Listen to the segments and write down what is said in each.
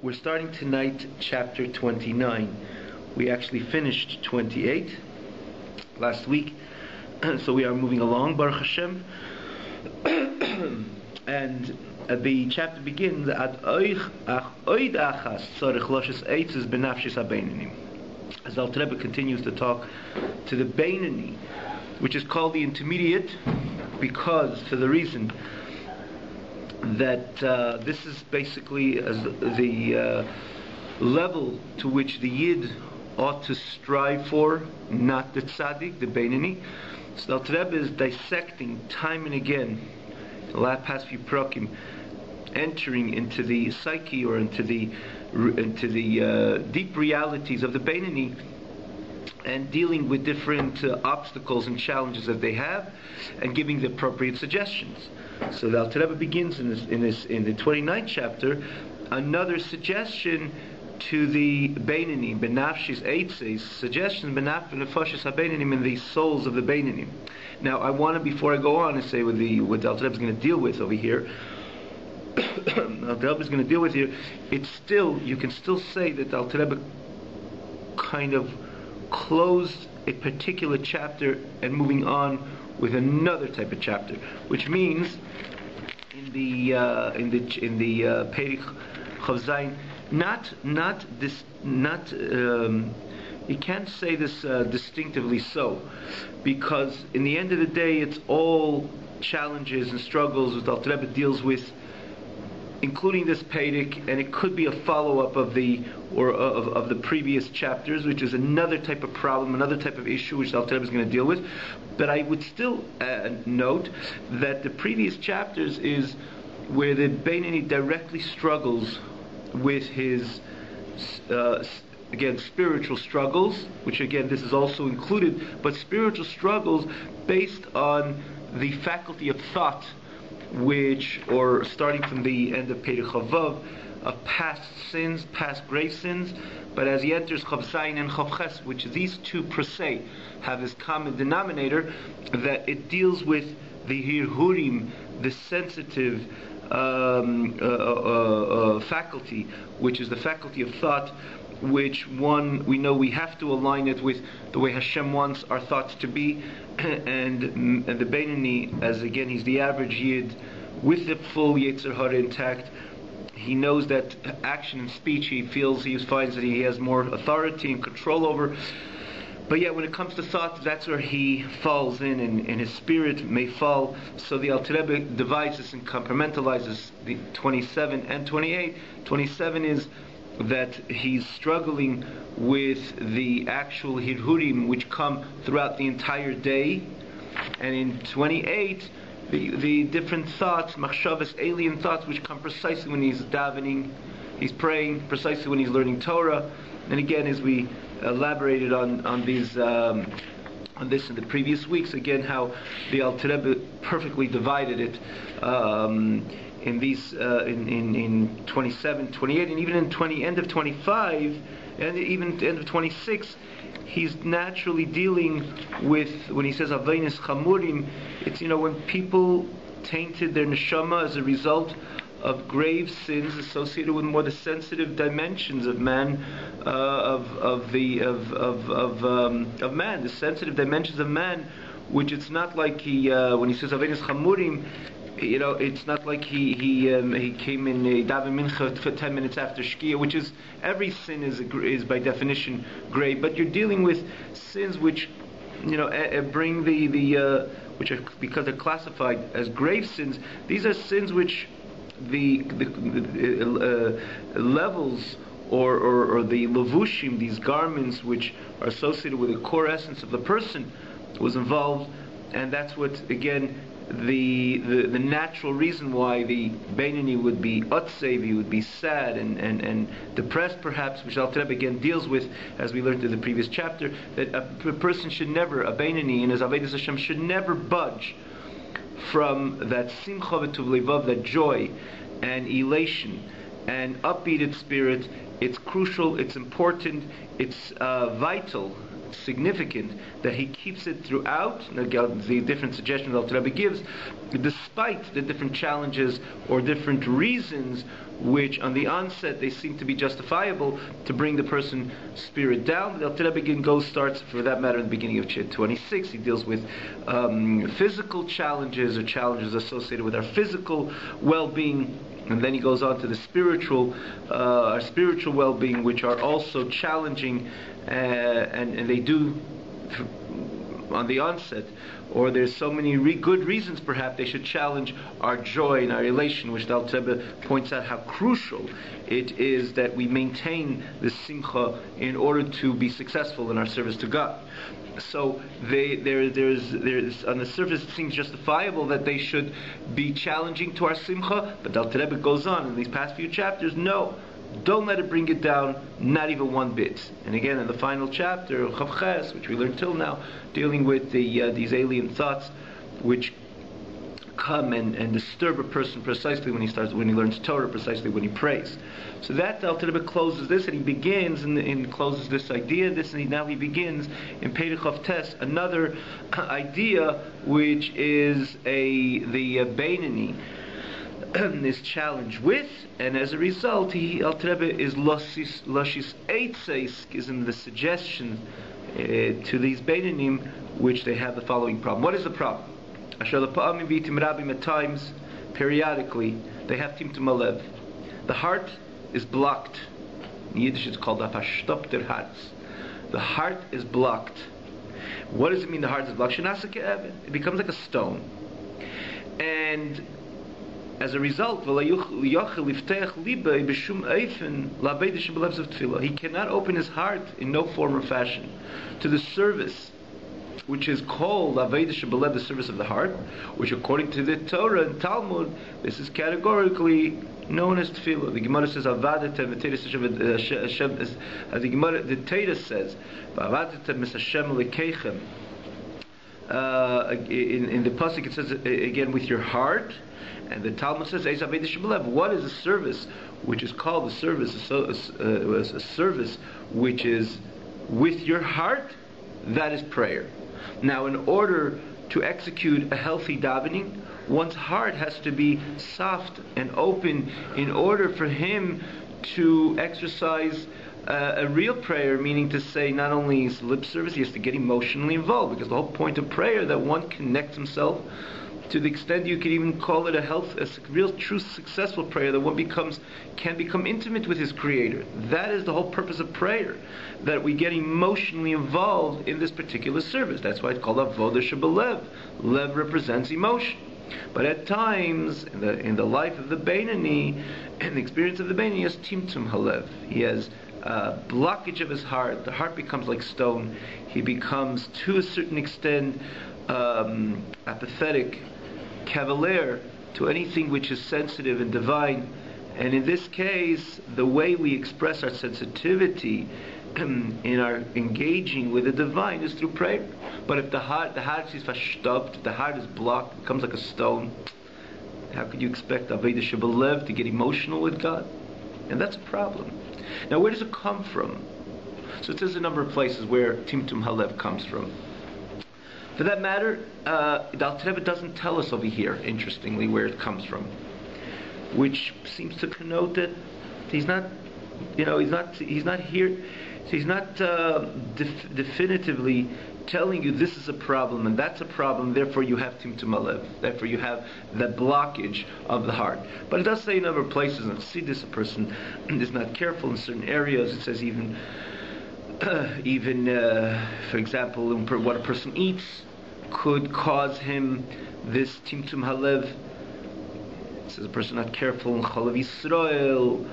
We're starting tonight chapter 29. We actually finished 28 last week, so we are moving along, Baruch Hashem. And the chapter begins at oid achas tzarich loshes eitzes benafshis habeinani. As Al Rebbe continues to talk to the Beinani, which is called the intermediate, because for the reason that this is basically the level to which the Yid ought to strive for, not the Tzaddik, the Beinani. So Al Rebbe is dissecting time and again, the past few prakim, entering into the psyche or into the deep realities of the Beinani, and dealing with different obstacles and challenges that they have, and giving the appropriate suggestions. So the Alter Rebbe begins in the 29th chapter another suggestion to the Beinani, benafshis eitzes, suggestions benafshis habeinanim, in the souls of the Beinani. Now, I want to, before I go on, and say what the Alter Rebbe is going to deal with over here. Alter Rebbe is going to deal with here. It's still, you can still say that the Alter Rebbe kind of closed a particular chapter and moving on with another type of chapter, which means in the Perich Chav Zayin, you can't say this distinctively so, because in the end of the day, it's all challenges and struggles that Alter Rebbe deals with, including this Perich, and it could be a follow-up of the previous chapters, which is another type of problem, another type of issue which Alter Rebbe is going to deal with. But I would still note that the previous chapters is where the Beinani directly struggles with his again spiritual struggles, which again this is also included, but spiritual struggles based on the faculty of thought, which, or starting from the end of Perich Chavav, of past sins, past grave sins, but as he enters Chav Zayin and Chav Ches, which these two per se have this common denominator, that it deals with the hirhurim, the sensitive faculty, which is the faculty of thought, which we know we have to align it with the way Hashem wants our thoughts to be, and the Beinani, as again he's the average Yid with the full Yetzer Hara intact, he knows that action and speech he finds that he has more authority and control over, but yet when it comes to thought, that's where he falls in, and his spirit may fall. So the Alter Rebbe divides this and compartmentalizes the 27 and 28. 27 is that he's struggling with the actual hirhurim which come throughout the entire day, and in 28 the different thoughts, machshavas, alien thoughts, which come precisely when he's davening, he's praying, precisely when he's learning Torah. And again, as we elaborated on these on this in the previous weeks, again how the Alter Rebbe perfectly divided it in these in 27, 28, and even in end of 25, and even end of 26, he's naturally dealing with, when he says aveinis chamurim, it's, when people tainted their neshama as a result of grave sins associated with more the sensitive dimensions of man, of man, the sensitive dimensions of man, which it's not like he when he says aveinis chamurim, it's not like he came in daven mincha for 10 minutes after shkia, which is, every sin is by definition grave, but you're dealing with sins which bring the which are, because they're classified as grave sins, these are sins which the levels or the levushim, these garments which are associated with the core essence of the person, was involved, and that's what, again, the natural reason why the Beinani would be otsev, he would be sad and depressed perhaps, which Alter Rebbe again deals with, as we learned in the previous chapter, that a person should never, a Beinani in his Avodas Hashem, should never budge from that simcha v'tuv levav, that joy and elation and upbeated spirit. It's crucial, it's important, it's vital significant that he keeps it throughout. The different suggestions that Rabbi gives, despite the different challenges or different reasons which on the onset they seem to be justifiable to bring the person's spirit down. The Alter Rebbe starts, for that matter, in the beginning of Chit 26. He deals with physical challenges or challenges associated with our physical well-being, and then he goes on to the our spiritual well-being, which are also challenging, and they do on the onset, or there's so many good reasons perhaps they should challenge our joy and our elation, which the Alter Rebbe points out how crucial it is that we maintain this simcha in order to be successful in our service to God. So there's on the surface it seems justifiable that they should be challenging to our simcha, but the Alter Rebbe goes on in these past few chapters, no, don't let it bring it down, not even one bit. And again, in the final chapter, Chav Ches, which we learned till now, dealing with these alien thoughts which come and disturb a person precisely when he learns Torah, precisely when he prays. So that the Alter Rebbe closes this, and he begins and closes this idea. Now he begins in Perek Chav Tes another idea, which is the Beinoni is challenged with, and as a result, Alter Rebbe is Lashis Eitzeis, gives him the suggestion to these Beinonim, which they have the following problem. What is the problem? At times, periodically, they have Timtum Alev. The heart is blocked. In Yiddish it's called Verstopfter Herz. The heart is blocked. What does it mean the heart is blocked? It becomes like a stone. And as a result, he cannot open his heart in no form or fashion to the service which is called Aveidah Shebelev, the service of the heart, which according to the Torah and Talmud, this is categorically known as Tefillah. The Gemara says, Avadetem, the Torah says, Avadetem es Hashem lekeichem. In the pasuk it says again with your heart, and the Talmud says Eis Aveidah Shebelev. What is a service which is called a service? A service which is with your heart. That is prayer. Now, in order to execute a healthy davening, one's heart has to be soft and open in order for him to exercise a real prayer, meaning to say not only his lip service, he has to get emotionally involved, because the whole point of prayer that one connects himself to the extent you can even call it a real, true, successful prayer, that one can become intimate with his Creator. That is the whole purpose of prayer, that we get emotionally involved in this particular service. That's why it's called Avodah Shebelev. Lev represents emotion. But at times, in the life of the Beinoni, in the experience of the Beinoni, he has Timtum Halev. He has blockage of his heart. The heart becomes like stone. He becomes, to a certain extent, apathetic, cavalier to anything which is sensitive and divine. And in this case, the way we express our sensitivity in our engaging with the divine is through prayer. But if the heart is verstopft, the heart is blocked, becomes like a stone, how could you expect Aveidah Shebelev to get emotional with God? And that's a problem. Now, where does it come from? So there's a number of places where Timtum Halev comes from. For that matter, the Alter Rebbe doesn't tell us over here, interestingly, where it comes from, which seems to connote that he's not definitively telling you this is a problem and that's a problem, therefore you have Timtum Halev, therefore you have the blockage of the heart. But it does say in other places, and see this, a person is not careful in certain areas. It says even for example, what a person eats could cause him this Timtum Halev. It says a person not careful in Chalav Yisrael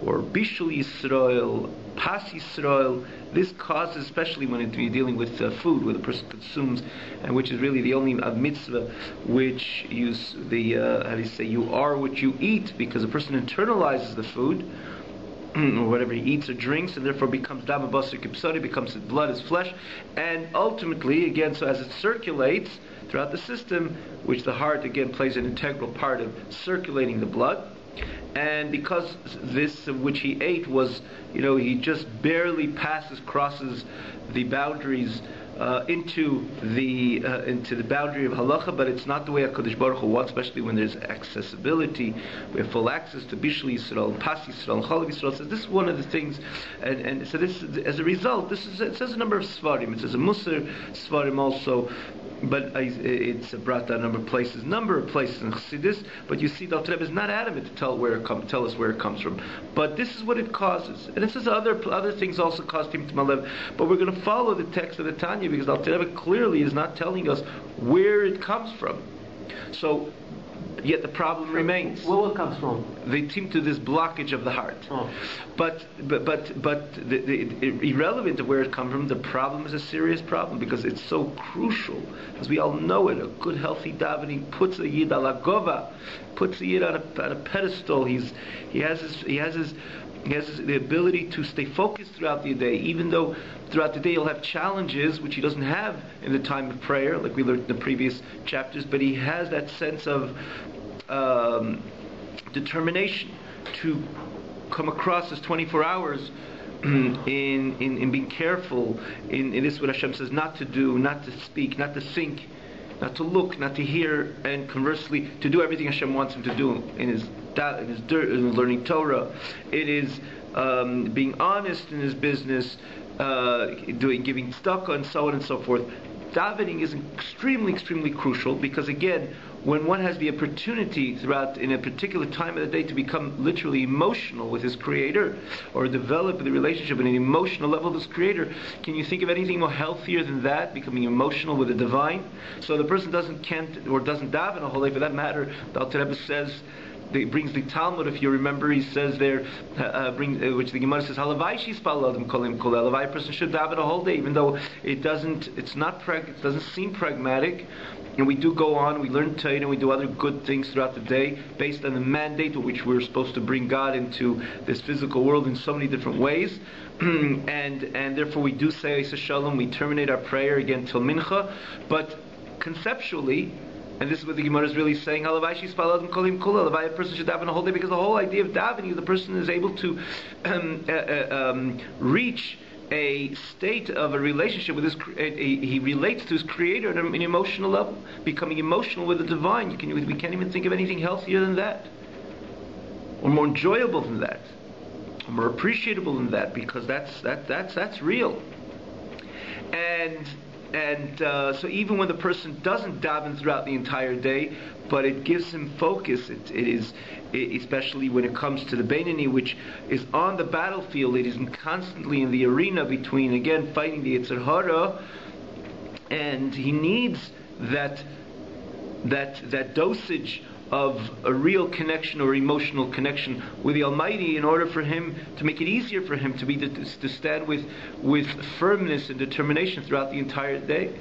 or Bishul Yisrael, Pas Yisrael. This causes, especially when you're dealing with food, where the person consumes, and which is really the only mitzvah which you are what you eat, because a person internalizes the food, or whatever he eats or drinks, and therefore becomes dam basar kipsari, becomes his blood, his flesh, and ultimately, again, so as it circulates throughout the system, which the heart again plays an integral part of circulating the blood, And because this which he ate was, he just barely crosses the boundaries into the boundary of halacha, but it's not the way HaKadosh Baruch Hu wants, especially when there's accessibility. We have full access to Bishul Yisrael, Pas Yisrael, and Chalav Yisrael. So this is one of the things, and so this, as a result, it says a number of Svarim. It says a Musar Svarim also, but it's brought down a number of places in Chassidus. But you see, the Alter Rebbe is not adamant to tell us where it comes from. But this is what it causes, and it says other things also cause Tim Malev. But we're going to follow the text of the Tanya because the Alter Rebbe clearly is not telling us where it comes from. So, yet the problem remains. Where it comes from? They seem to this blockage of the heart. Oh. But irrelevant of where it comes from, the problem is a serious problem because it's so crucial. As we all know it, a good healthy davening puts a yid ala gova, puts a yid on a pedestal. He has the ability to stay focused throughout the day, even though throughout the day he'll have challenges which he doesn't have in the time of prayer, like we learned in the previous chapters, but he has that sense of determination to come across as 24 hours in being careful in this what Hashem says not to do, not to speak, not to think, not to look, not to hear, and conversely to do everything Hashem wants him to do in learning Torah. It is being honest in his business, giving tzedakah, and so on and so forth. Davening is extremely, extremely crucial because, again, when one has the opportunity throughout in a particular time of the day to become literally emotional with his Creator or develop the relationship in an emotional level with his Creator, can you think of anything more healthier than that, becoming emotional with the divine? So the person doesn't daven a whole day, for that matter. The Alter Rebbe says, he brings the Talmud, if you remember, he says there, which the Gemara says, Halavai shispal adam kolim kol. Halavai, a person should daven a whole day, even though it doesn't seem pragmatic. And we do go on, we learn Tanya, and we do other good things throughout the day, based on the mandate of which we're supposed to bring God into this physical world in so many different ways. and therefore we do say Eisa Shalom, we terminate our prayer again till Mincha, but conceptually, and this is what the Gemara is really saying, Halavai shispal adam kolim kol. Halavai, a person should daven a whole day, because the whole idea of davening is the person is able to reach a state of a relationship with he relates to his Creator at an emotional level, becoming emotional with the divine. We can't even think of anything healthier than that, or more enjoyable than that, or more appreciable than that, because that's real. And so even when the person doesn't daven throughout the entire day, but it gives him focus, it is, especially when it comes to the Beinoni, which is on the battlefield, it is constantly in the arena between, again, fighting the Yetzer Hara, and he needs that dosage of a real connection or emotional connection with the Almighty in order for him to make it easier for him to stand with firmness and determination throughout the entire day,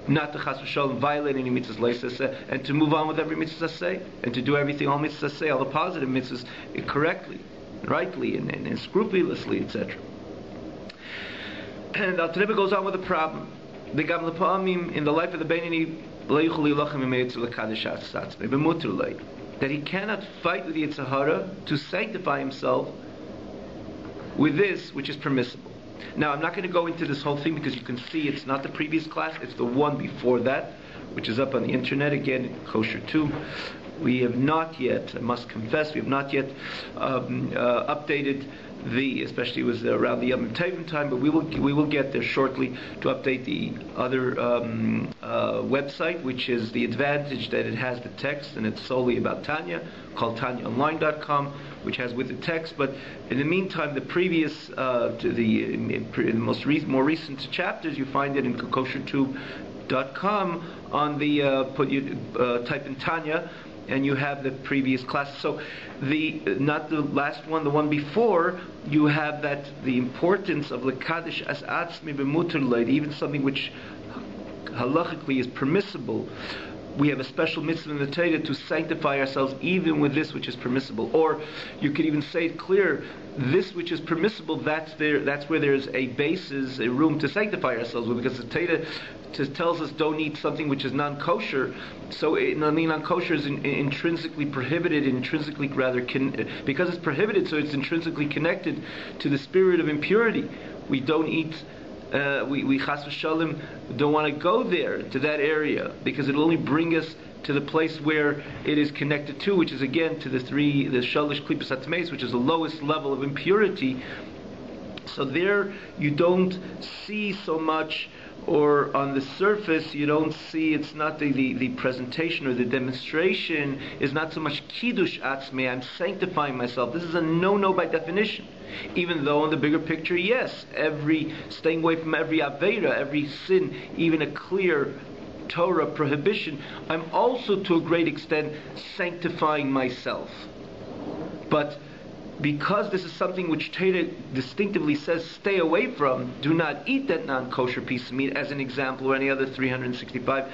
not to chas v'shalom violate any mitzvahs leisaseh, and to move on with every mitzvah say, and to do everything, all mitzvahs say, all the positive mitzvahs correctly, rightly, and scrupulously, etc. And Alter Rebbe goes on with the problem. The Gam Lepa'amim in the life of the Beinoni, that he cannot fight with the Yetzer Hara to sanctify himself with this which is permissible. Now, I'm not going to go into this whole thing because you can see it's not the previous class, it's the one before that, which is up on the internet again, Kosher Tube. We have not yet, I must confess, we have not yet updated especially it was around the Yom Tovim time, but we will get there shortly to update the other website, which is the advantage that it has the text, and it's solely about Tanya, called TanyaOnline.com, which has with the text. But in the meantime, the previous more recent chapters, you find it in koshertube.com on the type in Tanya, and you have the previous class. So not the last one, the one before, you have the importance of lekadish as atzmi b'mutar leid, even something which halachically is permissible, we have a special mitzvah in the Torah to sanctify ourselves even with this which is permissible. Or you could even say it clear, this which is permissible, that's where there's a basis, a room to sanctify ourselves with, because the Torah tells us don't eat something which is non-kosher. So non-kosher is intrinsically prohibited, because it's prohibited, so it's intrinsically connected to the spirit of impurity. We don't eat, we chas v'shalom don't want to go there, to that area, because it'll only bring us to the place where it is connected to, which is again to the shalish klipas atmeis, which is the lowest level of impurity. So there you don't see so much, or on the surface you don't see, it's not the presentation or the demonstration is not so much kiddush atzmei, I'm sanctifying myself. This is a no-no by definition. Even though in the bigger picture, yes, staying away from every aveira, every sin, even a clear Torah prohibition, I'm also to a great extent sanctifying myself. But because this is something which Torah distinctively says stay away from, do not eat that non-kosher piece of meat, as an example, or any other 365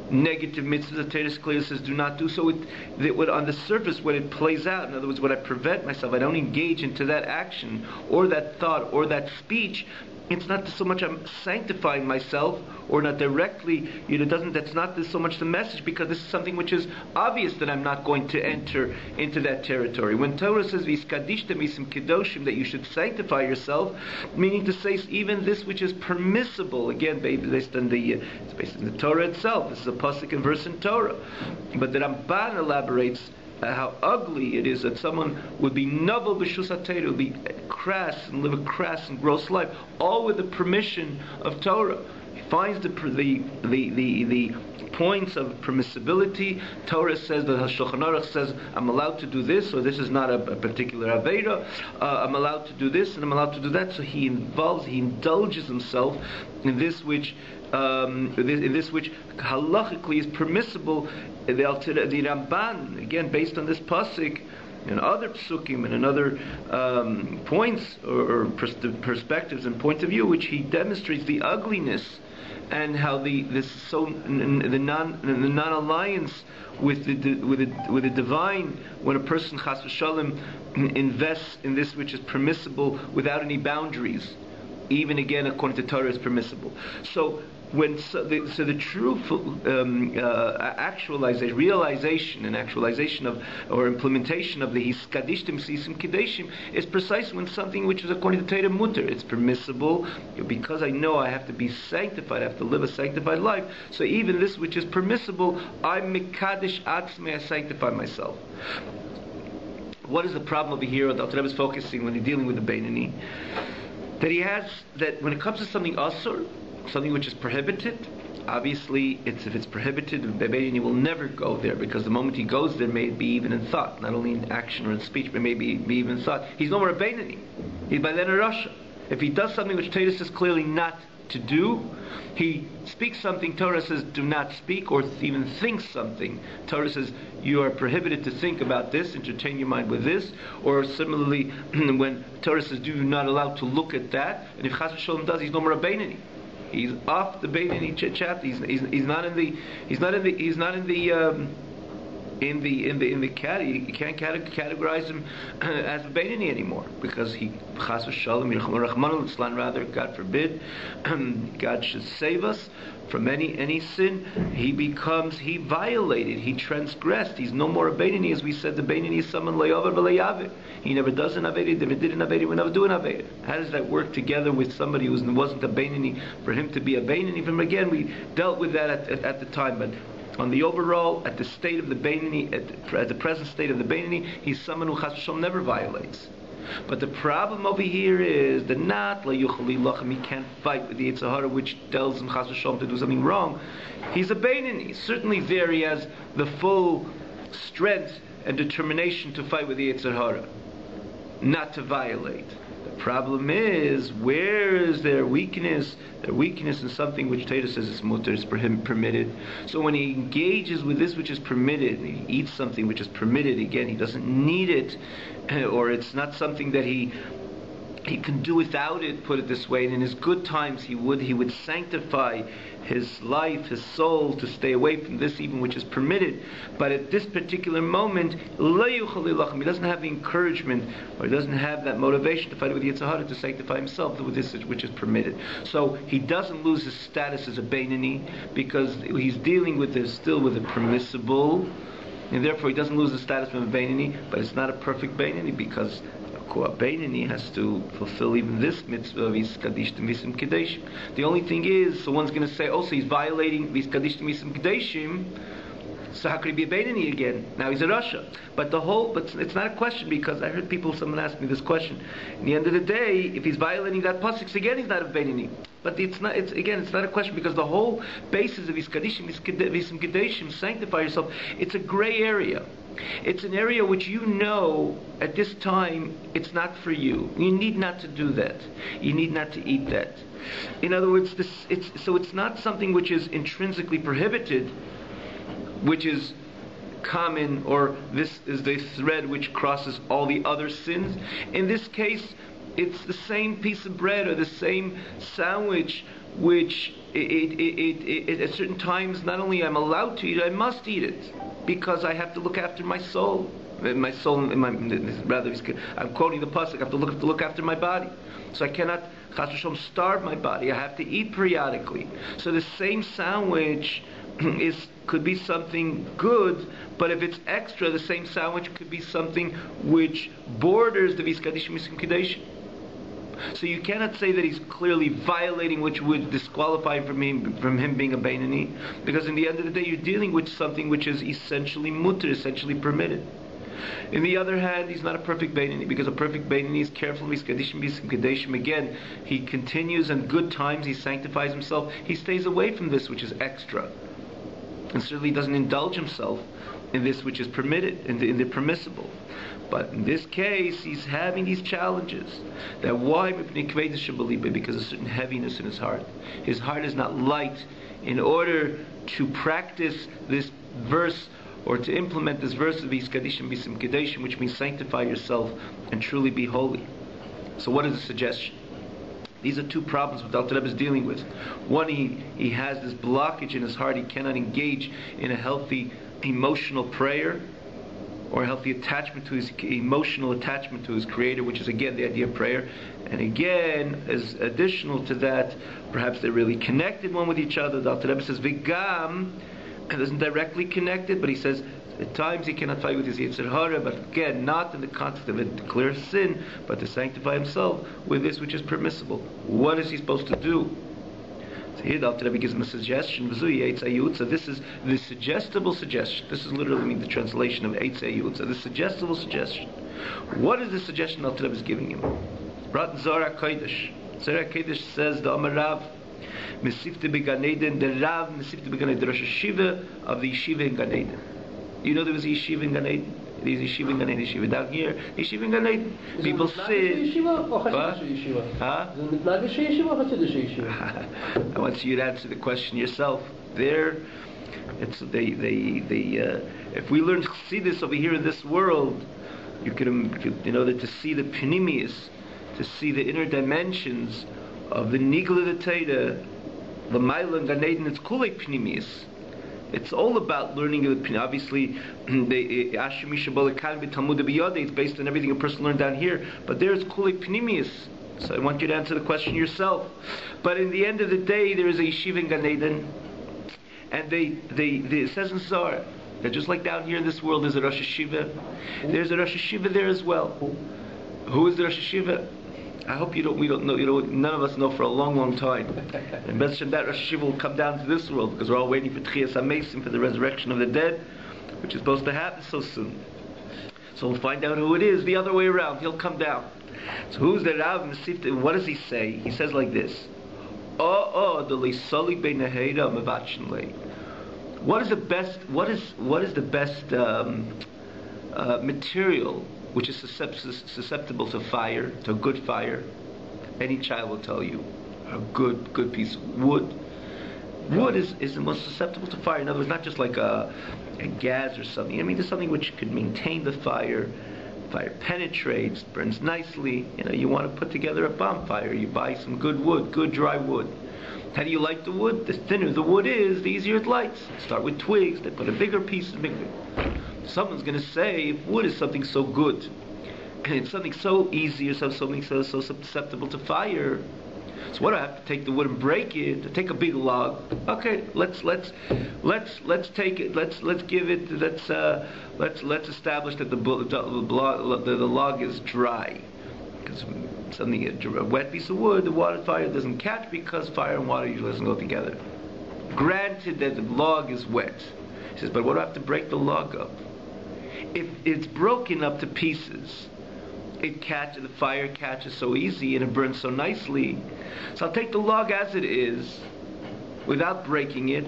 negative mitzvahs that Torah clearly says do not do. So on the surface, when it plays out, in other words, when I prevent myself, I don't engage into that action or that thought or that speech, it's not so much I'm sanctifying myself, or not directly, that's not so much the message, because this is something which is obvious that I'm not going to enter into that territory. When Torah says that you should sanctify yourself, meaning to say even this which is permissible, again it's based in the Torah itself. This is a pasuk and verse in Torah, but the Ramban elaborates how ugly it is that someone would be novel b'shus HaTorah, would be crass and live a crass and gross life, all with the permission of Torah. He finds the points of permissibility. Torah says, the Shulchan Aruch says, I'm allowed to do this, or this is not a particular aveira. I'm allowed to do this, and I'm allowed to do that. So he indulges himself in this which halachically is permissible. The Ramban, again based on this pasuk and other psukim and other points or perspectives and points of view, which he demonstrates the ugliness and how the non-alliance with the divine, when a person chas v'shalom invests in this which is permissible without any boundaries, even again according to Torah is permissible. So the true realization and actualization of, or implementation of the hiskadishtim sisim kedeshim is precisely when something which is according to Torah mutter, it's permissible, because I know I have to be sanctified, I have to live a sanctified life. So even this which is permissible, I'm mikadesh atzmei, I sanctify myself. What is the problem over here that Rebbe is focusing when he's dealing with the Beinani? That when it comes to something asur, something which is prohibited, obviously if it's prohibited, the Beinani will never go there, because the moment he goes there, may be even in thought, not only in action or in speech, but maybe even in thought, he's no more a Beinani. He's by then a Rasha. If he does something which Torah says clearly not to do, he speaks something Torah says do not speak, or even thinks something Torah says you are prohibited to think about this, entertain your mind with this, or similarly when Torah says do not allowed to look at that, and if chas v'shalom does, he's no more a Beinani. He's off the Beinani chapter. He's not in the category. You can't categorize him as a Beinani anymore, because he chas v'shalom, Rachmana litzlan, rather, God forbid, God should save us from any sin. He violated, he transgressed. He's no more a Beinani. As we said, the Beinani is someone le'over v'le'yaveh. He never does an Aveda, never did an Aveda, we never do an Aveda. How does that work together with somebody who wasn't a Beinani, for him to be a Beinani? From again, we dealt with that at the time, but on the overall, at the state of the Beinani, at the present state of the Beinani, he's someone who chas v'shalom never violates. But the problem over here is that not la'yuchali lachem, he can't fight with the Yetzer Hara, which tells him chas v'shalom to do something wrong. He's a Beinani. Certainly there he has the full strength and determination to fight with the Yetzer Hara, not to violate. The problem is, where is their weakness? Their weakness in something which Torah says is mutter, is permitted. So when he engages with this which is permitted, he eats something which is permitted, again, he doesn't need it, or it's not something that he he can do without it, put it this way, and in his good times he would sanctify his life, his soul, to stay away from this even which is permitted. But at this particular moment, he doesn't have the encouragement, or he doesn't have that motivation to fight with Yetzer Hara, to sanctify himself with this which is permitted. So he doesn't lose his status as a Beinoni, because he's dealing with this still with a permissible, and therefore he doesn't lose the status of a Beinoni, but it's not a perfect Beinoni, because a Beinoni has to fulfill even this mitzvah of Vis Kadishtim Misim Kedeshim. The only thing is, so one's going to say, oh, so he's violating Vis Kadishtim Misim Kedeshim, so how could he be a Beinoni again? Now he's a Rasha. But it's not a question, because I heard someone ask me this question. In the end of the day, if he's violating that pasuk, again he's not a Beinoni. But it's not a question, because the whole basis of Vis Kadishtim Misim Kedeshim, sanctify yourself, it's a gray area. It's an area which you know at this time it's not for you. You need not to do that. You need not to eat that. In other words, it's not something which is intrinsically prohibited, which is common, or this is the thread which crosses all the other sins. In this case, it's the same piece of bread or the same sandwich which at certain times not only I'm allowed to eat it, I must eat it, because I have to look after my soul. I'm quoting the pasuk, I have to look after my body. So I cannot chas v'shalom starve my body. I have to eat periodically. So the same sandwich could be something good, but if it's extra, the same sandwich could be something which borders the Vis Kadishim Misim Kedeshim. So you cannot say that he's clearly violating, which would disqualify him from him being a Beinoni, because in the end of the day you're dealing with something which is essentially mutter, essentially permitted. In the other hand, he's not a perfect Beinoni, because a perfect Beinoni is careful. He's Kadeshim. Again, he continues in good times, he sanctifies himself, he stays away from this which is extra, and certainly doesn't indulge himself in this which is permitted, in the permissible. But in this case, he's having these challenges. That why? Because of a certain heaviness in his heart. His heart is not light. In order to practice this verse, or to implement this verse of Vis Kadishim Misim Kedeshim, which means sanctify yourself and truly be holy. So what is the suggestion? These are two problems that Alter Rebbe is dealing with. One, he has this blockage in his heart. He cannot engage in a healthy emotional prayer, or a healthy attachment to his emotional attachment to his Creator, which is again the idea of prayer. And again, as additional to that, perhaps they're really connected one with each other. The Alter Rebbe says Vigam, and isn't directly connected, but he says at times he cannot fight with his Yetzer Hara, but again, not in the context of a clear sin, but to sanctify himself with this which is permissible. What is he supposed to do? So here the Alter Rebbe gives him a suggestion. So this is the suggestible suggestion. This is literally the translation of Eitzei Yutza. The suggestible suggestion. What is the suggestion Alter Rebbe is giving him? Brought Zohar HaKodesh. Zohar HaKodesh says the Amar Rav Mesifte Began Eden, the Rav Mesifte Began Eden, the Rosh Hashiva of the Yeshiva in Gan Eden. You know there was a Yeshiva in Gan Eden? There's Yeshiva in Gan Eden, Yeshiva down here, Yeshiva in Gan Eden. People sit. I want you to answer the question yourself. There, if we learn Chassidus over here in this world, you can, in order to see the Pnimius, to see the inner dimensions of the Nigla the Teda, the Maila and Gan Eden, it's Kulei Pnimius. It's all about learning the Pnimius. Obviously, it's based on everything a person learned down here, but there's Kulei Pnimius. So I want you to answer the question yourself. But in the end of the day, there is a yeshiva in Gan Eden, and it says in Zohar that just like down here in this world there's a Rosh Hashiva, there's a Rosh Hashiva there as well. Who is the Rosh Hashiva? I hope we don't know. None of us know for a long, long time. And Bez Shem, that Rosh Hashiva will come down to this world, because we're all waiting for Tchias HaMeisim, for the resurrection of the dead, which is supposed to happen so soon. So we'll find out who it is the other way around. He'll come down. So who's the Rav Mesifta? What does he say? He says like this: what is the best material which is susceptible to fire, to a good fire? Any child will tell you a good piece of wood. Wood is the most susceptible to fire. In other words, not just like a gas or something. I mean, there's something which could maintain the fire, Fire penetrates, burns nicely. You want to put together a bonfire. You buy some good wood, good dry wood. How do you light the wood? The thinner the wood is, the easier it lights. Start with twigs, they put a bigger piece. Someone's going to say, if wood is something so good, and it's something so easy, or something so susceptible to fire, so what do I have to take the wood and break it? To take a big log? Okay, let's take it. Let's give it. Let's establish that the log is dry. Because a wet piece of wood, the water fire doesn't catch because fire and water usually doesn't go together. Granted that the log is wet. He says, but what do I have to break the log up? If it's broken up to pieces, the fire catches so easy and it burns so nicely. So I'll take the log as it is, without breaking it,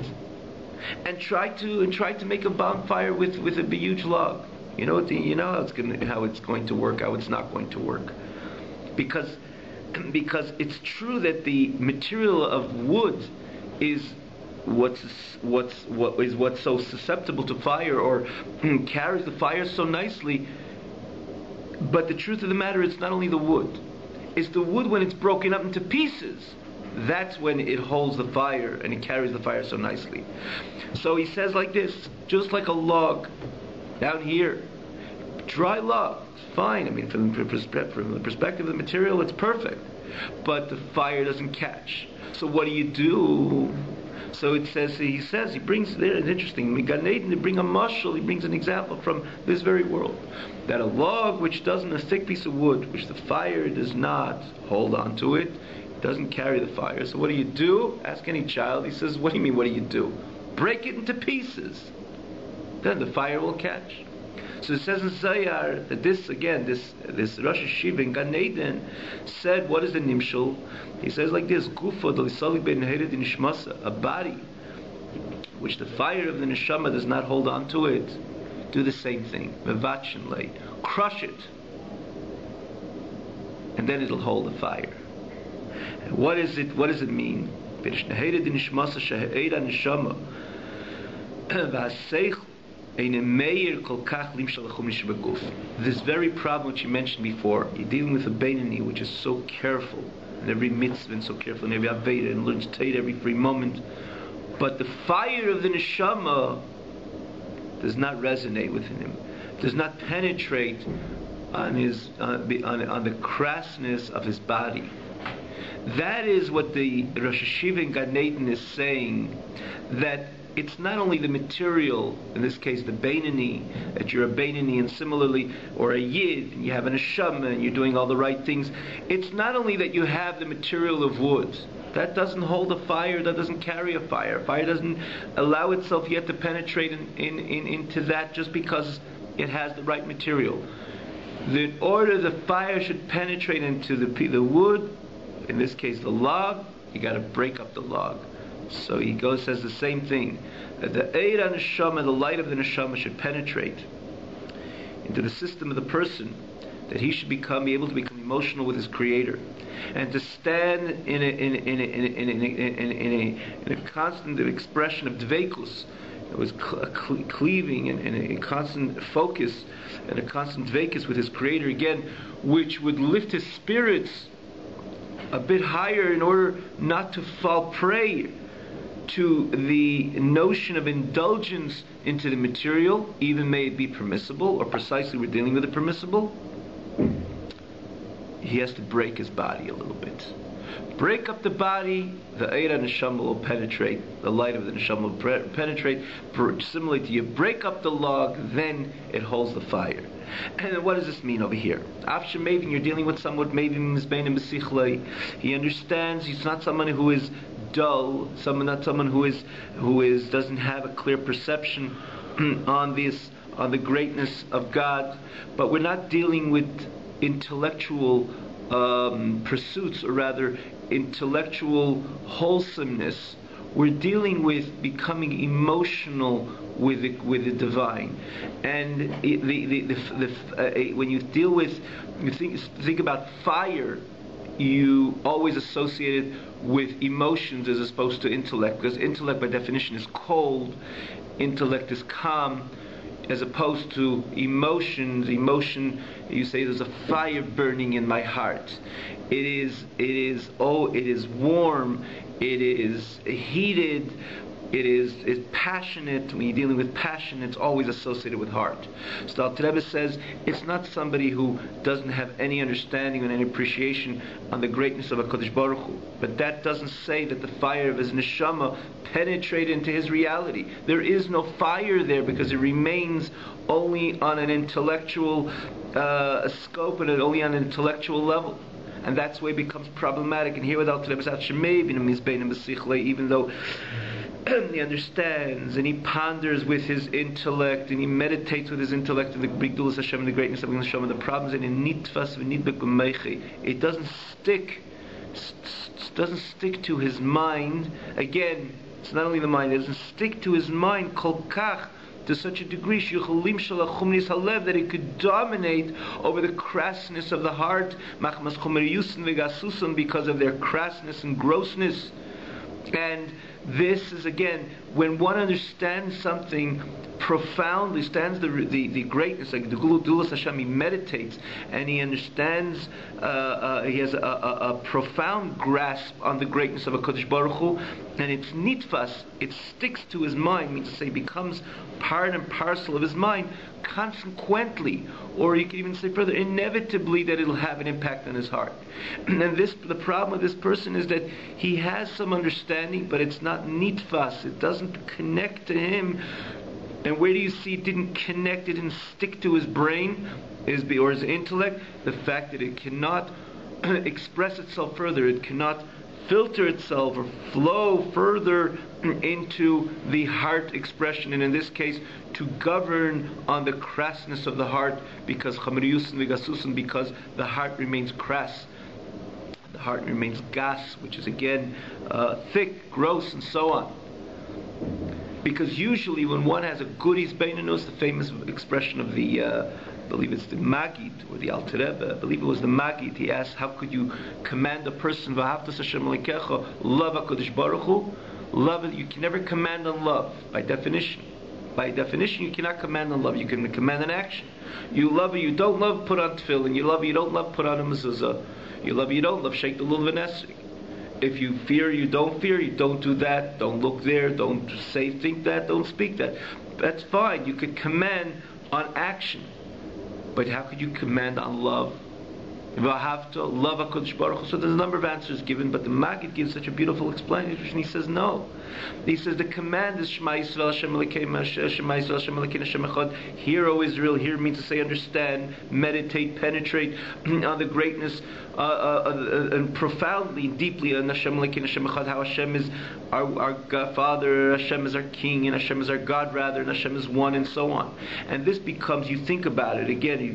and try to make a bonfire with a huge log. You know how it's going to work, how it's not going to work. Because it's true that the material of wood is what's so susceptible to fire, or carries the fire so nicely. But the truth of the matter is not only the wood. It's the wood when it's broken up into pieces. That's when it holds the fire and it carries the fire so nicely. So he says like this, just like a log down here, dry log, it's fine. I mean, from the perspective of the material, it's perfect. But the fire doesn't catch. So what do? So he brings there, it's interesting, to bring a mashal, he brings an example from this very world. That a log which doesn't, a thick piece of wood, which the fire does not hold on to it, doesn't carry the fire. So what do? Ask any child. He says, what do you mean, what do? Break it into pieces. Then the fire will catch. So it says in Zayar that this Rosh Hashiva in Gan Eden said, what is the nimshal? He says like this, Gufa d'lisali ben hered in nishmasa, a body which the fire of the neshama does not hold on to it, do the same thing. Mevachin lay, crush it, and then it'll hold the fire. And what does it mean? This very problem which you mentioned before, you're dealing with a Beinoni which is so careful, and every mitzvah and so careful, and every Aveda, and learns Torah every free moment. But the fire of the neshama does not resonate within him, does not penetrate on the crassness of his body. That is what the Rosh Hashiva in Gan Eden is saying, that it's not only the material, in this case the Beinoni, that you're a Beinoni, and similarly, or a Yid, and you have an neshama, and you're doing all the right things. It's not only that you have the material of wood. That doesn't hold a fire, that doesn't carry a fire. Fire doesn't allow itself yet to penetrate into that just because it has the right material. In order the fire should penetrate into the wood, in this case the log, you got to break up the log. So he says the same thing, that the Eira Neshama, the light of the Neshama, should penetrate into the system of the person, that he should be able to become emotional with his Creator, and to stand in a constant expression of dveikus. It was cleaving and a constant focus and a constant dveikus with his Creator again, which would lift his spirits a bit higher in order not to fall prey to the notion of indulgence into the material, even may it be permissible, or precisely we're dealing with the permissible. He has to break his body a little bit. Break up the body, the Eira Neshama will penetrate, the light of the Neshama will penetrate. Similarly to you, break up the log, then it holds the fire. And what does this mean over here? After Mavin, you're dealing with someone, Mavin Mizbein B'sichlei. He understands, he's not someone who is dull, not someone who doesn't have a clear perception on the greatness of God. But we're not dealing with intellectual pursuits, or rather intellectual wholesomeness. We're dealing with becoming emotional with the divine, and when you think about fire, you always associate it with emotions as opposed to intellect, because intellect by definition is cold, intellect is calm. as opposed to emotions. Emotion, you say there's a fire burning in my heart. It is warm, it is heated, it's passionate. When you're dealing with passion, it's always associated with heart. So the Alter Rebbe says it's not somebody who doesn't have any understanding and any appreciation on the greatness of HaKadosh Baruch Hu. But that doesn't say that the fire of his neshama penetrated into his reality. There is no fire there because it remains only on an intellectual scope and only on an intellectual level. And that's why it becomes problematic. And here with Alter Rebbe says, even though he understands and he ponders with his intellect and he meditates with his intellect in the Bigdulas Hashem and the greatness of Hashem and the problems and in nitfas v'nidbek b'meichi, it doesn't stick to his mind. Again, it's not only the mind, it doesn't stick to his mind kol kach, to such a degree that it could dominate over the crassness of the heart, because of their crassness and grossness. And this is, again, when one understands something profoundly, understands the greatness, like the Guludulas Hashem, he meditates and he understands, he has a profound grasp on the greatness of HaKadosh Baruch Hu, and it's nitfas, it sticks to his mind, means to say becomes part and parcel of his mind, consequently, or you can even say further, inevitably, that it'll have an impact on his heart. And the problem with this person is that he has some understanding, but it's not nitfas, it doesn't connect to him. And where do you see it didn't connect, it didn't stick to his brain or his intellect? The fact that it cannot express itself further, it cannot filter itself or flow further into the heart expression, and in this case to govern on the crassness of the heart, because because the heart remains crass, the heart remains gas, which is again thick, gross, and so on. Because usually when one has a goodies beinanus, the famous expression of the I believe it's the Magid or the Alter Rebbe, I believe it was the Magid, he asked, how could you command a person, v'ahavtas Hashem Elokecha, love HaKadosh Baruch Hu? Love, you can never command on love, by definition. By definition, you cannot command on love, you can command an action. You love or you don't love, put on tefillin. You love or you don't love, put on a mezuzah. You love or you don't love, shake the lulav v'nesri. If you fear, you don't do that, don't look there, don't say, think that, don't speak that. That's fine, you could command on action. But how could you command on love? V'ahavta, love HaKadosh Baruch Hu. So there's a number of answers given, but the Maggid gives such a beautiful explanation. He says no. He says the command is Shema Yisrael Hashem Elokeinu, Shema Yisrael Hashem Elokeinu Hashem Echad. Hear, O Israel. Hear means to say understand, meditate, penetrate on the greatness and profoundly, deeply on Hashem Elokeinu Hashem Echad. How Hashem is our God, Father, Hashem is our King, and Hashem is our God rather, and Hashem is one, and so on. And this becomes, you think about it again, you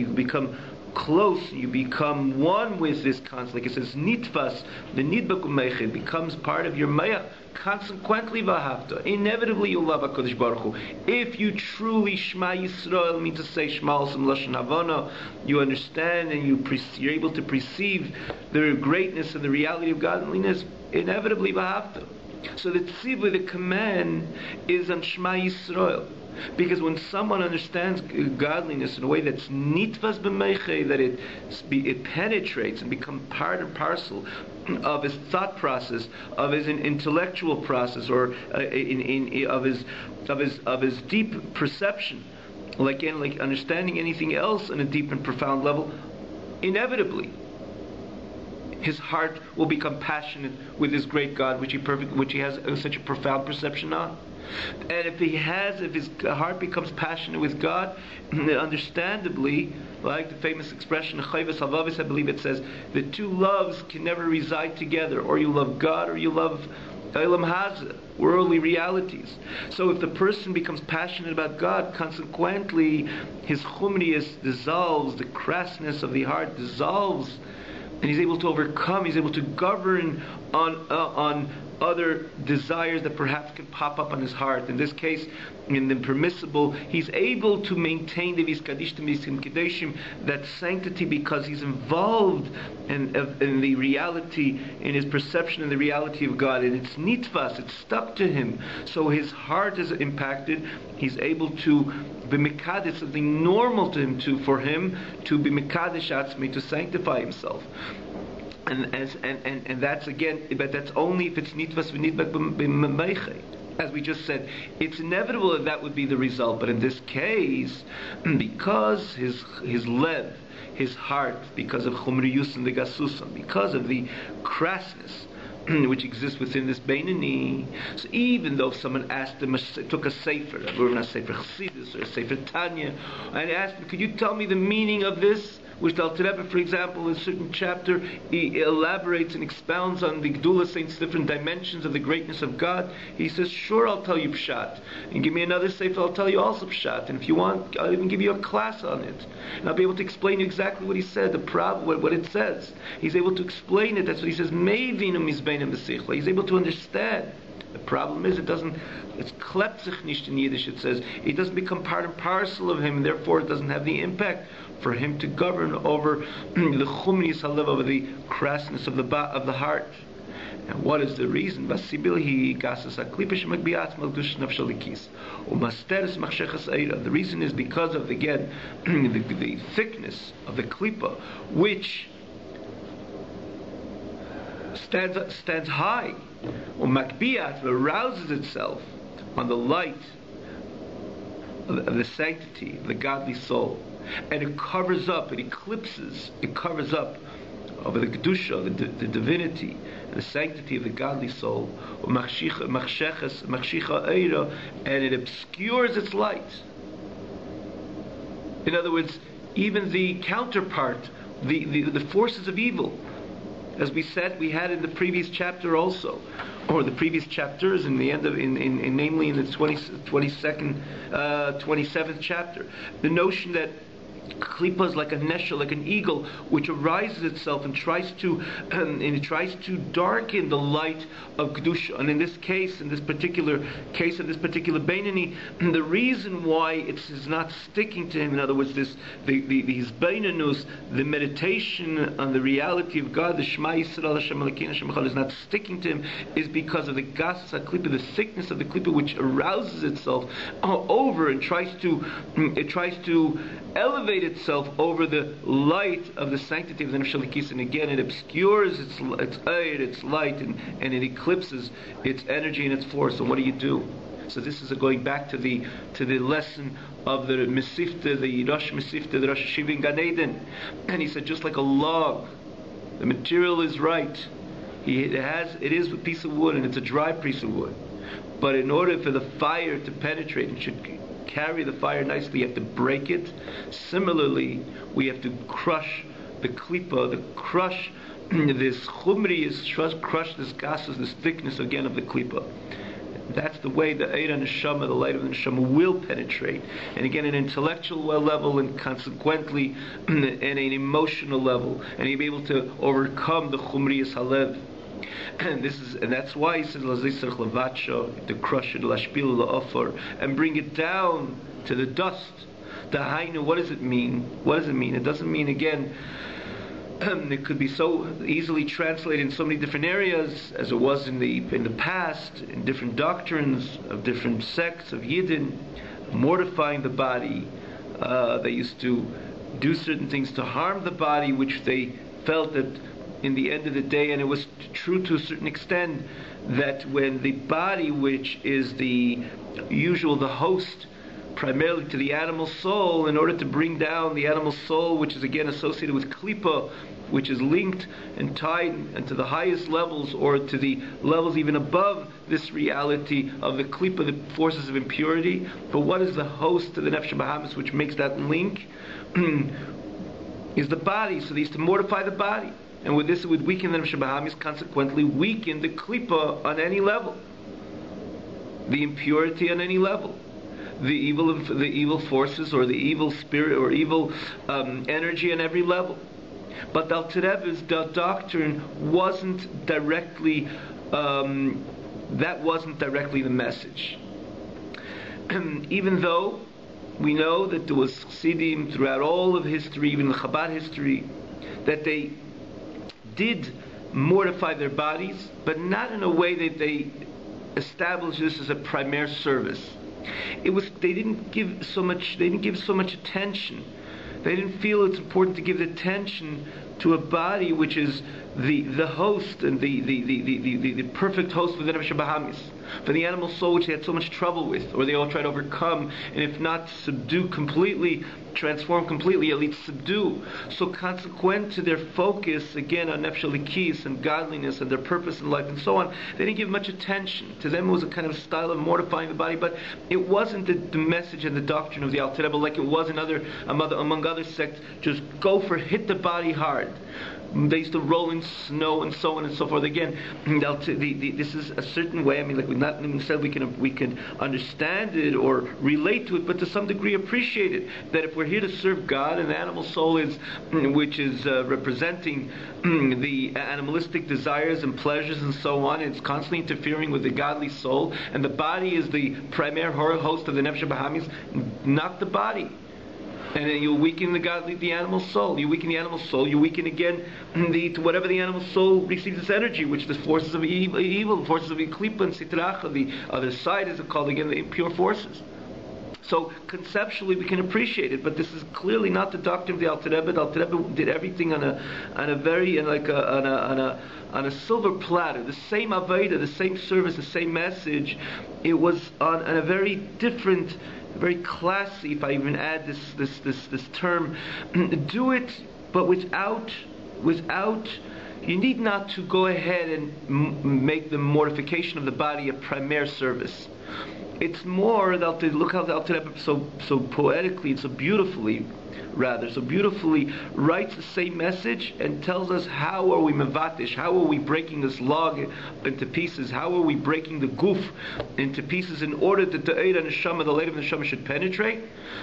become close, you become one with this concept. Like it says, nitfas, the nidbak u'meichid becomes part of your mayach. Consequently, v'ahavta, inevitably you'll love HaKadosh Baruch Hu. If you truly Shema Yisrael, means to say Shema Osam Lashon Havana, you understand and you're able to perceive the greatness and the reality of godliness, inevitably v'ahavta. So the tzivui, the command, is on Shema Yisrael. Because when someone understands godliness in a way that's nitvas b'meichei, that it penetrates and becomes part and parcel of his thought process, of his intellectual process, or of his deep perception, like understanding anything else on a deep and profound level, inevitably his heart will become passionate with his great God, which he has such a profound perception on. And if his heart becomes passionate with God, understandably, like the famous expression, Chayvus Havavis, I believe it says, the two loves can never reside together. Or you love God, or you love Eilam Hazeh, worldly realities. So if the person becomes passionate about God, consequently, his chumrius dissolves, the crassness of the heart dissolves, and he's able to overcome, he's able to govern on other desires that perhaps can pop up on his heart. In this case, in the permissible, he's able to maintain the Kadeshim, that sanctity, because he's involved in the reality, in his perception of the reality of God, and it's nitvas, it's stuck to him. So his heart is impacted. He's able to be mekadesh, something normal to him, for him to be mekadesh atzmi, to sanctify himself. And that's again, but that's only if it's nitvas v'nidbak b'meichei. As we just said, it's inevitable that would be the result. But in this case, because his lev, his heart, because of chumriyus and the gasusam, because of the crassness which exists within this Beinani, so even though someone asked him, took a sefer, a sefer Chassidus or a sefer Tanya, and asked him, could you tell me the meaning of this? Which the Alter Rebbe, for example, in a certain chapter, he elaborates and expounds on the Gedula Saints' different dimensions of the greatness of God. He says, sure, I'll tell you Pshat. And give me another sefer, I'll tell you also Pshat. And if you want, I'll even give you a class on it. And I'll be able to explain you exactly what he said, the problem, what it says. He's able to explain it. That's what he says, he's able to understand. The problem is, it's klept sich nicht in Yiddish, it says. It doesn't become part and parcel of him, and therefore it doesn't have the impact for him to govern over the chumris halev, over the crassness of the heart. And what is the reason? The reason is because of, again, the thickness of the klipa, which stands high, or makbiat, arouses itself on the light of the sanctity of the godly soul, and it covers up, it covers up over the kedusha, the divinity, and the sanctity of the godly soul, and it obscures its light. In other words, even the counterpart, the forces of evil, as we said, we had in the previous chapter also, or the previous chapters, in the end of, namely in the 27th chapter, the notion that Klipa is like a nesha, like an eagle, which arises itself and tries to darken the light of kedusha. And in this particular case of this particular Beinani, the reason why it is not sticking to him, in other words, his Beinanus, the meditation on the reality of God, the Shema Yisrael Hashem Elokeinu Hashem Echad, is not sticking to him, is because of the gas HaKlipa, the thickness of the Klipa, which arouses itself over and tries to elevate itself over the light of the sanctity of the Nefesh Elikis, and again it obscures its light, and it eclipses its energy and its force. And what do? So this is going back to the lesson of the Mesifta, the Rosh Mesifta, the Rosh Hashiva in Gan Eden. And he said, just like a log, the material is right. It is a piece of wood, and it's a dry piece of wood. But in order for the fire to penetrate, it should carry the fire nicely, you have to break it. Similarly, we have to crush the klipa, crush this chumri, crush this gases, this thickness again of the klipa. That's the way the Eira Neshama, the light of the Neshama, will penetrate. And again, an intellectual level, and consequently, in an emotional level, and you'll be able to overcome the chumriyas halev. And that's why he says to crush it, and bring it down to the dust. Dahainu, what does it mean? It doesn't mean, again, it could be so easily translated in so many different areas, as it was in the past, in different doctrines of different sects of Yidden, mortifying the body. They used to do certain things to harm the body, which they felt that in the end of the day, and it was true to a certain extent, that when the body, which is the host primarily to the animal soul, in order to bring down the animal soul, which is again associated with klipa, which is linked and tied and to the highest levels, or to the levels even above this reality of the klipa, the forces of impurity. But what is the host to the nefesh bahamis, which makes that link? Is the body. So they used to mortify the body. And with this, it would weaken the Nefesh Bahamis, consequently weaken the Klipa on any level, the impurity on any level, the evil forces, or the evil spirit, or evil energy on every level. But the Alter Rebbe's doctrine wasn't directly that wasn't directly the message. Even though we know that there was Chassidim throughout all of history, even the Chabad history, that they did mortify their bodies, but not in a way that they established this as a primary service. They didn't give so much attention. They didn't feel it's important to give attention to a body which is the host and the perfect host for the Nefesh Bahamis, for the animal soul which they had so much trouble with, or they all tried to overcome, and if not subdue completely, transform completely, at least subdue. So consequent to their focus again on Nefesh Elikis and godliness and their purpose in life and so on, they didn't give much attention. To them it was a kind of style of mortifying the body, but it wasn't the message and the doctrine of the Alter Rebbe like it was in among other sects. Just go for hit the body hard. They used to roll in snow and so on and so forth. Again, this is a certain way. I mean, like we not said, we can understand it or relate to it, but to some degree appreciate it. That if we're here to serve God, and the animal soul which is representing the animalistic desires and pleasures and so on, it's constantly interfering with the godly soul, and the body is the primary host of the Nefesh Bahamis. Knock the body. And then you weaken the animal soul. You weaken the animal soul. You weaken again whatever the animal soul receives its energy, which the forces of evil, the forces of Klipa and Sitracha, the other side is called again the impure forces. So conceptually we can appreciate it, but this is clearly not the doctrine of the Alter Rebbe. The Alter Rebbe did everything on a silver platter. The same Aveda, the same service, the same message. It was on a very different, very classy, if I even add this term, do it, but without, you need not to go ahead and make the mortification of the body a primary service. It's more, look how the Alter Rebbe so poetically and so beautifully writes the same message and tells us how are we mevatish, how are we breaking this log into pieces, how are we breaking the guf into pieces in order that the Eid and Neshama, the light of the Neshama should penetrate.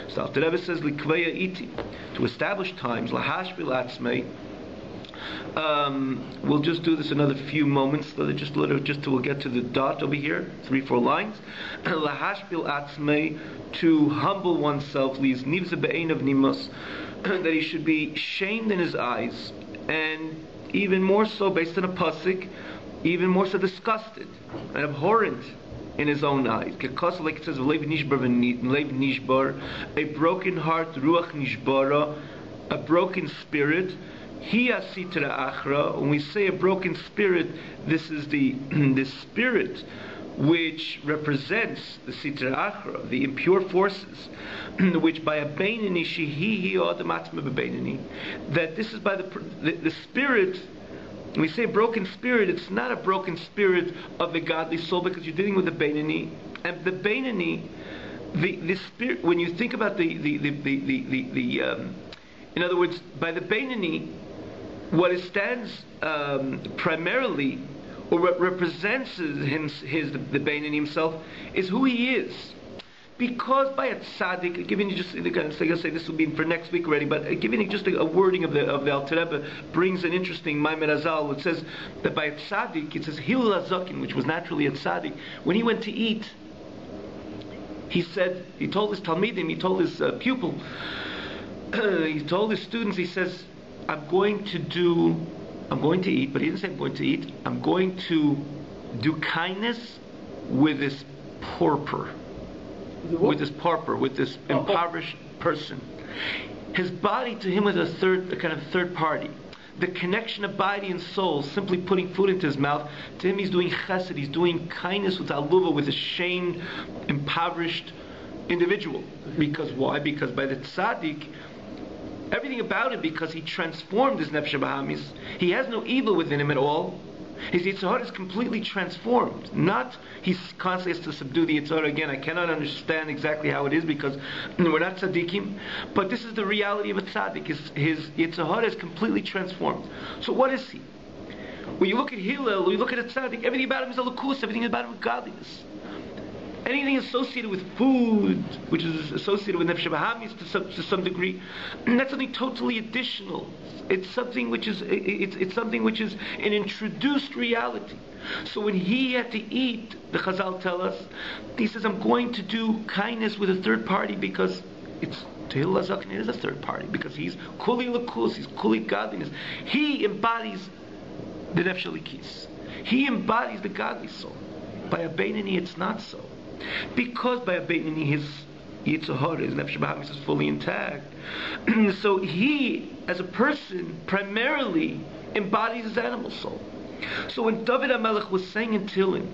So Alter Rebbe says, Likveya iti, to establish times, lahash bilatzmei. We'll just do this another few moments, so that just we'll get to the dot over here, 3-4 lines. Lahashpil atzmei, to humble oneself, leaves nivza be'ein of nimos, that he should be shamed in his eyes, and even more so, based on a pasuk, even more so disgusted and abhorrent in his own eyes. Because, like it says, lev nishbar, a broken heart, ruach nishbara, a broken spirit. Hiya sitra achra. When we say a broken spirit, this is the spirit which represents the sitra achra, the impure forces, which by a beinani shehi odamatma bebeinani, that this is by the spirit. When we say broken spirit, it's not a broken spirit of the godly soul, because you're dealing with the beinani, and the beinani, the spirit. When you think about in other words, by the beinani, what it stands primarily, or what represents the Beinani himself, is who he is. Because by a tzaddik, giving you just, I'm going to say this will be for next week already, but giving you just a wording of the Alter Rebbe brings an interesting Maimed Azal. It says that by a tzaddik, it says Hillel HaZakin, which was naturally a tzaddik, when he went to eat, he told his talmidim, he told his pupil, he told his students, he says, I'm going to eat, but he didn't say I'm going to eat. I'm going to do kindness with this pauper, with this impoverished person. His body to him was a kind of third party. The connection of body and soul, simply putting food into his mouth, to him he's doing chesed, he's doing kindness with aluva, with a shamed, impoverished individual. Because why? Because by the tzaddik, everything about him, because he transformed his nefesh bahamis, he has no evil within him at all. His Yitzhar is completely transformed. Not he constantly has to subdue the Yitzhar again. I cannot understand exactly how it is, because we're not tzaddikim. But this is the reality of a tzaddik. His Yitzhar is completely transformed. So what is he? When you look at Hillel, when you look at a tzaddik, everything about him is a lukus, everything about him is godliness. Anything associated with food, which is associated with Nefesh Bahamis to some degree, that's something totally additional. It's something which is it's something which is an introduced reality. So when he had to eat, the Chazal tell us, he says, I'm going to do kindness with a third party because it's Tehil Lazakin is a third party, because he's Kuli Lakus, he's Kuli godliness. He embodies the Nefesh Elikis. He embodies the godly soul. By a Beinani it's not so. Because by a Beinani his Yitzhahara, his Nefesh Bahamis is fully intact. So he, as a person, primarily embodies his animal soul. So when David HaMelech was saying in Tehillim,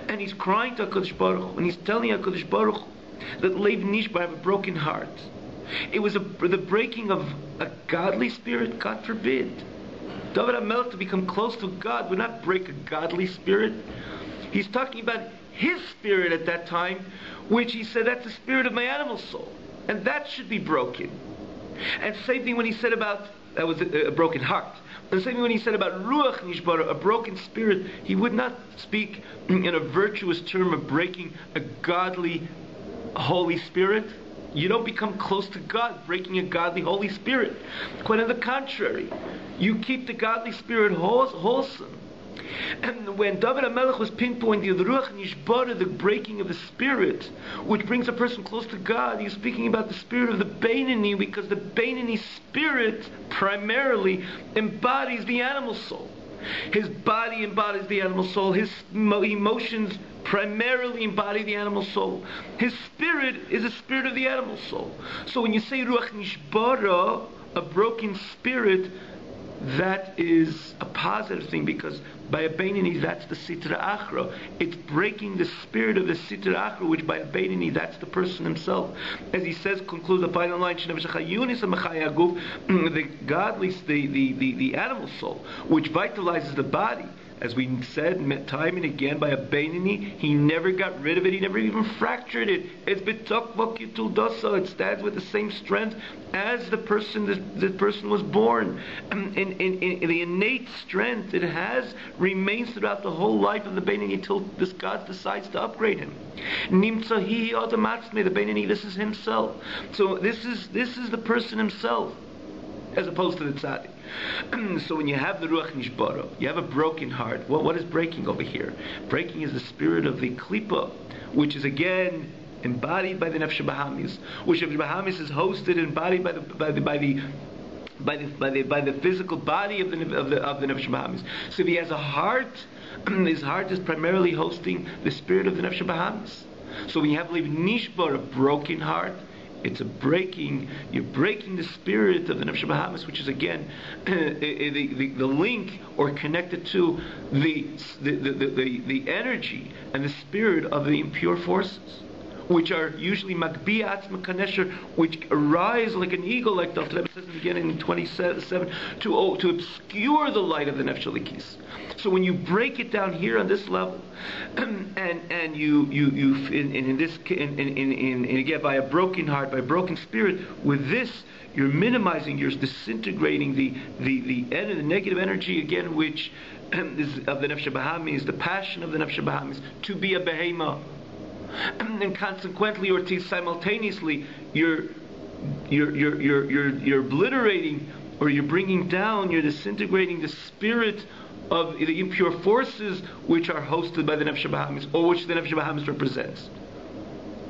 and he's crying to HaKadosh Baruch Hu, and he's telling HaKadosh Baruch Hu that Leiv Nishbar, have a broken heart, it was the breaking of a godly spirit, God forbid. David HaMelech, to become close to God, would not break a godly spirit. He's talking about his spirit at that time, which he said, that's the spirit of my animal soul, and that should be broken. And same thing when he said about, that was a broken heart. And same thing when he said about Ruach Nishbara, a broken spirit, he would not speak in a virtuous term of breaking a godly, holy spirit. You don't become close to God breaking a godly, holy spirit. Quite on the contrary, you keep the godly spirit wholesome. And when David HaMelech was pinpointing the Ruach Nishbara, the breaking of the spirit, which brings a person close to God, he's speaking about the spirit of the Beinani, because the Beinani spirit primarily embodies the animal soul. His body embodies the animal soul. His emotions primarily embody the animal soul. His spirit is the spirit of the animal soul. So when you say Ruach Nishbara, a broken spirit, that is a positive thing, because by a Beinani, that's the Sitra Achra. It's breaking the spirit of the Sitra Achra, which by a Beinani, that's the person himself. As he says, concludes the final line, the godly, the animal soul, which vitalizes the body. As we said time and again, by a Beinani, he never got rid of it, he never even fractured it. It's it stands with the same strength as the person was born. In the innate strength it remains throughout the whole life of the Beinani until this God decides to upgrade him. Nimtzahi Adamatzme, the Beinani, this is himself. So this is the person himself, as opposed to the tzaddik. So when you have the Ruach Nishbara, you have a broken heart. What is breaking over here? Breaking is the spirit of the Klipa, which is again embodied by the Nefesh Bahamis, which Nefesh Bahamis is hosted, embodied by the physical body of the Nefesh Bahamis. So if he has a heart, his heart is primarily hosting the spirit of the Nefesh Bahamis. So when you have Leiv Nishbar, a broken heart, it's you're breaking the spirit of the Nefesh Bahamis, which is again the link or connected to the energy and the spirit of the impure forces, which are usually Magbi Atzma Kanesher, which arise like an eagle, like the Rebbe says in the beginning in 27, to obscure the light of the Nefesh Elikis. So when you break it down here on this level, and again by a broken heart, by a broken spirit, with this you're minimizing, you're disintegrating the negative energy again, which is of the Nefesh Bahamis, the passion of the Nefesh Bahamis, to be a behema. And consequently, or simultaneously, you're obliterating, or you're bringing down, you're disintegrating the spirit of the impure forces which are hosted by the Nefesh Bahamis, or which the Nefesh Bahamis represents.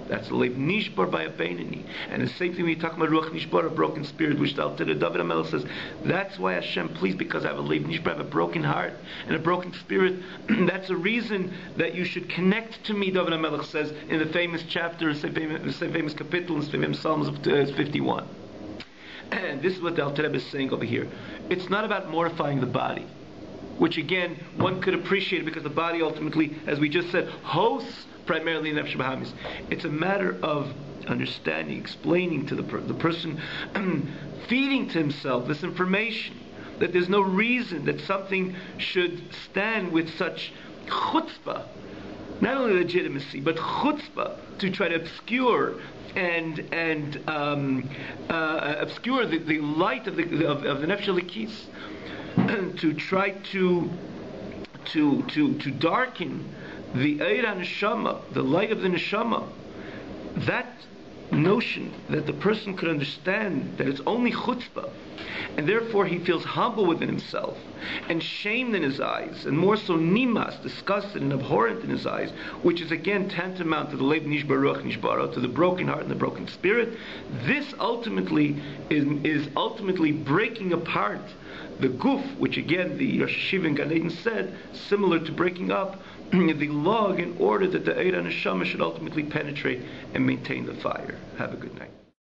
That's the Leiv Nishbar by a Beinani. And the same thing when you talk about Ruach Nishbar, a broken spirit, which the Alter David HaMelech says, that's why Hashem, please, because I have a Leiv Nishbar, I have a broken heart and a broken spirit. That's a reason that you should connect to me, David HaMelech says in the famous chapter, the famous kapitel in the famous Psalms of 51. And this is what the Alter Rebbe is saying over here. It's not about mortifying the body, which again, one could appreciate because the body ultimately, as we just said, hosts primarily Nefesh Bahamis. It's a matter of understanding, explaining to the person, feeding to himself this information, that there's no reason that something should stand with such chutzpah, not only legitimacy, but chutzpah, to try to obscure and obscure the light of the Nefesh Elikis, to try to darken the Eir HaNeshama, the light of the Neshama, that notion that the person could understand that it's only chutzpah, and therefore he feels humble within himself, and shamed in his eyes, and more so nimas, disgusted and abhorrent in his eyes, which is again tantamount to the leib nishbaruch nishbara, to the broken heart and the broken spirit. This ultimately is ultimately breaking apart the guf, which again the Rosh Hashiva in Gan Eden said, similar to breaking up the log, in order that the Eir HaNeshama should ultimately penetrate and maintain the fire. Have a good night.